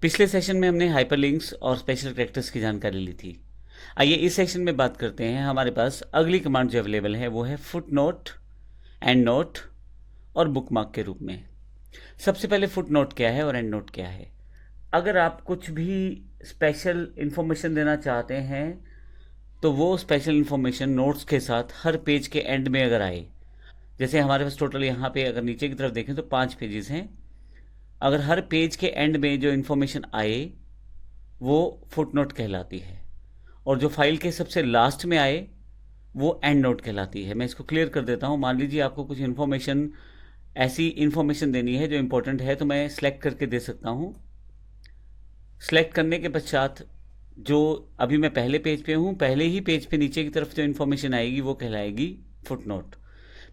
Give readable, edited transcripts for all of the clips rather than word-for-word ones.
पिछले सेशन में हमने हाइपरलिंक्स और स्पेशल कैरेक्टर्स की जानकारी ली थी। आइए इस सेशन में बात करते हैं। हमारे पास अगली कमांड जो अवेलेबल है वो है फुट नोट, एंड नोट और बुकमार्क के रूप में। सबसे पहले फुट नोट क्या है और एंड नोट क्या है। अगर आप कुछ भी स्पेशल इंफॉर्मेशन देना चाहते हैं तो वो स्पेशल इंफॉर्मेशन नोट्स के साथ हर पेज के एंड में अगर आए, जैसे हमारे पास टोटल यहाँ पे अगर नीचे की तरफ देखें तो 5 पेजेस हैं। अगर हर पेज के एंड में जो इन्फॉर्मेशन आए वो फुटनोट कहलाती है, और जो फाइल के सबसे लास्ट में आए वो एंड नोट कहलाती है। मैं इसको क्लियर कर देता हूँ। मान लीजिए आपको कुछ इन्फॉर्मेशन, ऐसी इन्फॉर्मेशन देनी है जो इम्पोर्टेंट है, तो मैं सेलेक्ट करके दे सकता हूँ। सेलेक्ट करने के पश्चात जो अभी मैं पहले पेज पे हूँ, पहले ही पेज पे नीचे की तरफ जो इन्फॉर्मेशन आएगी वो कहलाएगी फुटनोट।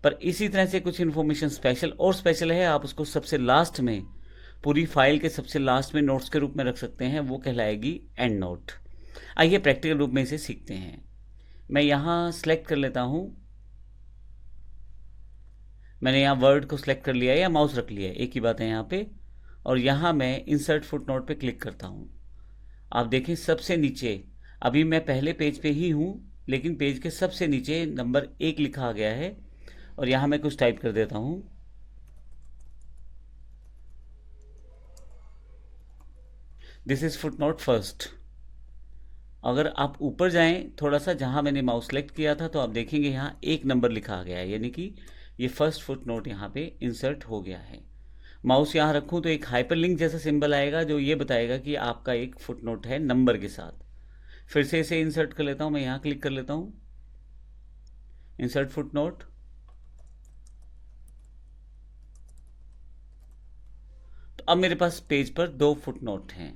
पर इसी तरह से कुछ इन्फॉर्मेशन स्पेशल और स्पेशल है, आप उसको सबसे लास्ट में, पूरी फाइल के सबसे लास्ट में नोट्स के रूप में रख सकते हैं, वो कहलाएगी एंड नोट। आइए प्रैक्टिकल रूप में इसे सीखते हैं। मैं यहाँ सेलेक्ट कर लेता हूँ। मैंने यहाँ वर्ड को सिलेक्ट कर लिया है या माउस रख लिया है, एक ही बात है यहाँ पे। और यहाँ मैं इंसर्ट फुटनोट पे क्लिक करता हूँ। आप देखें सबसे नीचे, अभी मैं पहले पेज पे ही हूँ लेकिन पेज के सबसे नीचे नंबर 1 लिखा गया है, और यहाँ मैं कुछ टाइप कर देता हूँ। This is footnote first. अगर आप ऊपर जाएं थोड़ा सा, जहां मैंने माउस सेलेक्ट किया था, तो आप देखेंगे यहाँ 1 नंबर लिखा गया है, यानी कि ये फर्स्ट फुटनोट यहाँ पे इंसर्ट हो गया है। माउस यहाँ रखूँ तो एक हाइपरलिंक जैसा सिंबल आएगा जो ये बताएगा कि आपका एक फुटनोट है नंबर के साथ। फिर से इसे इंसर्ट कर लेता हूँ। मैं यहाँ क्लिक कर लेता हूँ, इंसर्ट फुटनोट। तो अब मेरे पास पेज पर 2 फुटनोट हैं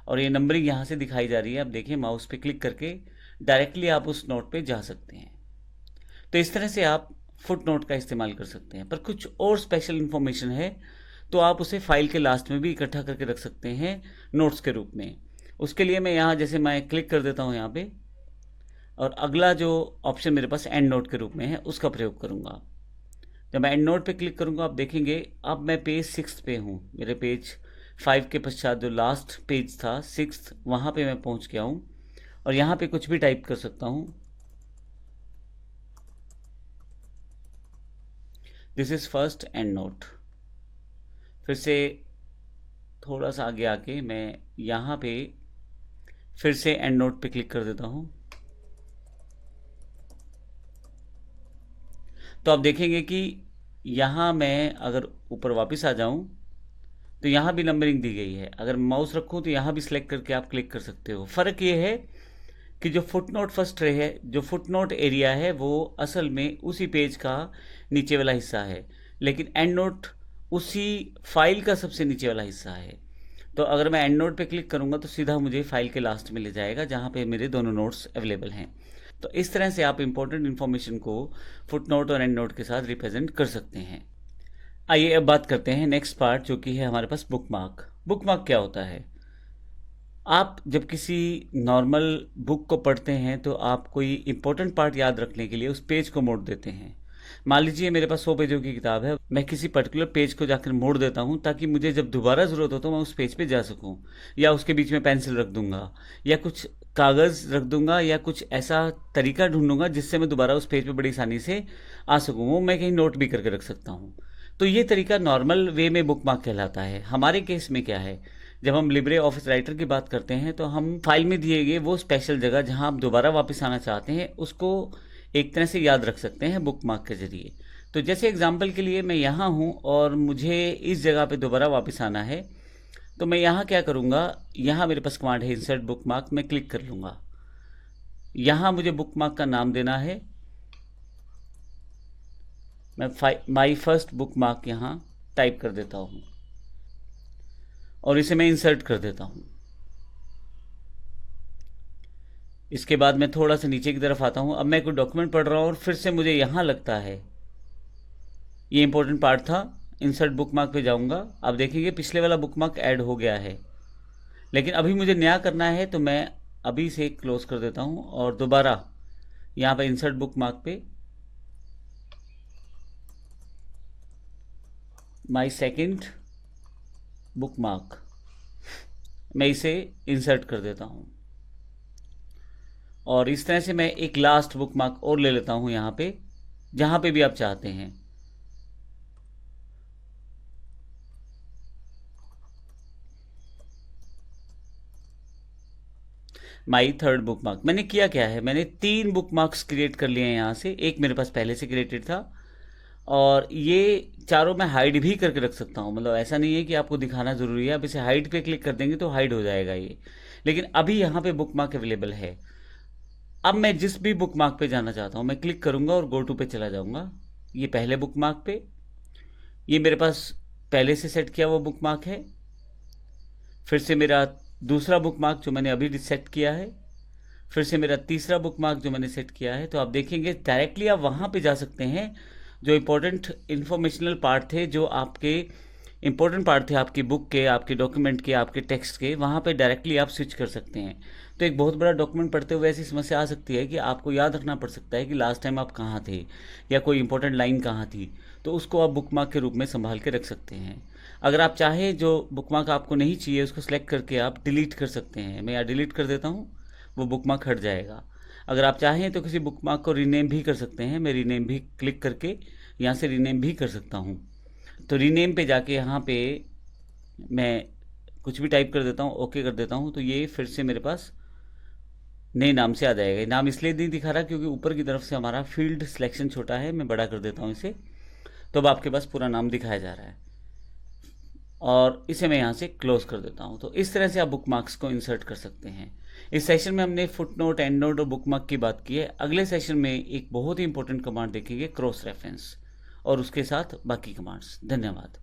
और ये नंबरिंग यहाँ से दिखाई जा रही है। अब देखिए माउस पे क्लिक करके डायरेक्टली आप उस नोट पे जा सकते हैं। तो इस तरह से आप फुट नोट का इस्तेमाल कर सकते हैं। पर कुछ और स्पेशल इंफॉर्मेशन है तो आप उसे फाइल के लास्ट में भी इकट्ठा करके रख सकते हैं नोट्स के रूप में। उसके लिए मैं यहाँ, जैसे मैं क्लिक कर देता हूँ यहाँ पे, और अगला जो ऑप्शन मेरे पास एंड नोट के रूप में है उसका प्रयोग करूँगा। जब मैं एंड नोट पे क्लिक करूँगा, आप देखेंगे अब मैं पेज 6 पे हूँ। मेरे पेज 5 के पश्चात जो लास्ट पेज था 6, वहाँ पे मैं पहुँच गया हूँ, और यहाँ पे कुछ भी टाइप कर सकता हूँ। This is first and note. फिर से थोड़ा सा आगे आके मैं यहाँ पे फिर से एंड नोट पे क्लिक कर देता हूँ। तो आप देखेंगे कि यहाँ मैं अगर ऊपर वापस आ जाऊँ तो यहाँ भी नंबरिंग दी गई है। अगर माउस रखूँ तो यहाँ भी सिलेक्ट करके आप क्लिक कर सकते हो। फ़र्क ये है कि जो फुटनोट फर्स्ट है, जो फुटनोट एरिया है, वो असल में उसी पेज का नीचे वाला हिस्सा है, लेकिन एंड नोट उसी फाइल का सबसे नीचे वाला हिस्सा है। तो अगर मैं एंड नोट पे क्लिक करूंगा तो सीधा मुझे फाइल के लास्ट में ले जाएगा जहां पे मेरे दोनों नोट्स अवेलेबल हैं। तो इस तरह से आप इंपॉर्टेंट इन्फॉर्मेशन को फुटनोट और एंड नोट के साथ रिप्रेजेंट कर सकते हैं। आइए अब बात करते हैं नेक्स्ट पार्ट, जो कि है हमारे पास बुकमार्क। बुकमार्क क्या होता है। आप जब किसी नॉर्मल बुक को पढ़ते हैं तो आप कोई इंपॉर्टेंट पार्ट याद रखने के लिए उस पेज को मोड़ देते हैं। मान लीजिए मेरे पास 100 पेजों की किताब है, मैं किसी पर्टिकुलर पेज को जाकर मोड़ देता हूं ताकि मुझे जब दोबारा ज़रूरत हो तो मैं उस पेज पे जा सकूं, या उसके बीच में पेंसिल रख दूंगा, या कुछ कागज़ रख दूंगा, या कुछ ऐसा तरीका ढूंढूंगा जिससे मैं दोबारा उस पेज पे बड़ी आसानी से आ सकूँ। वो मैं कहीं नोट भी करके रख सकता हूँ। तो ये तरीका नॉर्मल वे में बुकमार्क कहलाता है। हमारे केस में क्या है, जब हम लिब्रे ऑफिस राइटर की बात करते हैं तो हम फाइल में दिए गए वो स्पेशल जगह जहां आप दोबारा वापस आना चाहते हैं उसको एक तरह से याद रख सकते हैं बुकमार्क के जरिए। तो जैसे एग्जांपल के लिए मैं यहाँ हूँ और मुझे इस जगह पे दोबारा वापस आना है, तो मैं यहाँ क्या करूँगा, यहाँ मेरे पास कमांड है इंसर्ट बुकमार्क, मैं क्लिक कर लूँगा। यहाँ मुझे बुकमार्क का नाम देना है। मैं माई फर्स्ट बुकमार्क यहाँ टाइप कर देता हूँ और इसे मैं इंसर्ट कर देता हूँ। इसके बाद मैं थोड़ा सा नीचे की तरफ आता हूँ। अब मैं कोई डॉक्यूमेंट पढ़ रहा हूँ और फिर से मुझे यहाँ लगता है ये इंपॉर्टेंट पार्ट था, इंसर्ट बुकमार्क पे जाऊँगा। अब देखेंगे पिछले वाला बुकमार्क ऐड हो गया है, लेकिन अभी मुझे नया करना है तो मैं अभी से क्लोज कर देता हूँ और दोबारा यहाँ पे इंसर्ट बुकमार्क पे माई सेकेंड बुकमार्क, मैं इसे इंसर्ट कर देता हूँ और इस तरह से मैं एक लास्ट बुकमार्क और ले लेता हूँ यहाँ पे, जहाँ पे भी आप चाहते हैं। My third bookmark. मैंने किया क्या है, मैंने 3 बुकमार्क्स क्रिएट कर लिए हैं यहाँ से। एक मेरे पास पहले से क्रिएटेड था और ये चारों मैं हाइड भी करके रख सकता हूँ। मतलब ऐसा नहीं है कि आपको दिखाना ज़रूरी है, आप इसे हाइड पे क्लिक कर देंगे तो हाइड हो जाएगा ये। लेकिन अभी यहाँ पे बुकमार्क अवेलेबल है। अब मैं जिस भी बुकमार्क पे जाना चाहता हूँ मैं क्लिक करूँगा और गो टू पे चला जाऊँगा। ये पहले बुकमार्क पे, ये मेरे पास पहले से सेट किया हुआ बुकमार्क है। फिर से मेरा दूसरा बुकमार्क जो मैंने अभी सेट किया है, फिर से मेरा तीसरा बुकमार्क जो मैंने सेट किया है। तो आप देखेंगे डायरेक्टली आप वहाँ पे जा सकते हैं। जो इम्पोर्टेंट इन्फॉर्मेशनल पार्ट थे, जो आपके इंपॉर्टेंट पार्ट थे आपकी बुक के, आपके डॉक्यूमेंट के, आपके टेक्स्ट के, वहाँ पे डायरेक्टली आप स्विच कर सकते हैं। तो एक बहुत बड़ा डॉक्यूमेंट पढ़ते हुए ऐसी समस्या आ सकती है कि आपको याद रखना पड़ सकता है कि लास्ट टाइम आप कहाँ थे या कोई इंपॉर्टेंट लाइन कहाँ थी। तो उसको आप बुकमार्क के रूप में संभाल के रख सकते हैं। अगर आप चाहें जो बुकमार्क आपको नहीं चाहिए उसको सेलेक्ट करके आप डिलीट कर सकते हैं। मैं यहाँ डिलीट कर देता हूँ, वो बुकमार्क हट जाएगा। अगर आप चाहें तो किसी बुकमार्क को रीनेम भी कर सकते हैं। मैं रीनेम भी क्लिक करके यहाँ से रीनेम भी कर सकता हूँ। तो रीनेम पे जाके यहाँ पे मैं कुछ भी टाइप कर देता हूँ, ओके कर देता हूँ, तो ये फिर से मेरे पास नए नाम से आ जाएगा। नाम इसलिए नहीं दिखा रहा क्योंकि ऊपर की तरफ से हमारा फील्ड सिलेक्शन छोटा है। मैं बड़ा कर देता हूँ इसे, तो अब आपके पास पूरा नाम दिखाया जा रहा है और इसे मैं यहाँ से क्लोज कर देता हूँ। तो इस तरह से आप बुकमार्क्स को इंसर्ट कर सकते हैं। इस सेशन में हमने फुटनोट, एंड नोट और बुकमार्क की बात की है। अगले सेशन में एक बहुत ही इंपॉर्टेंट कमांड देखेंगे, क्रॉस रेफरेंस, और उसके साथ बाकी कमांड्स। धन्यवाद।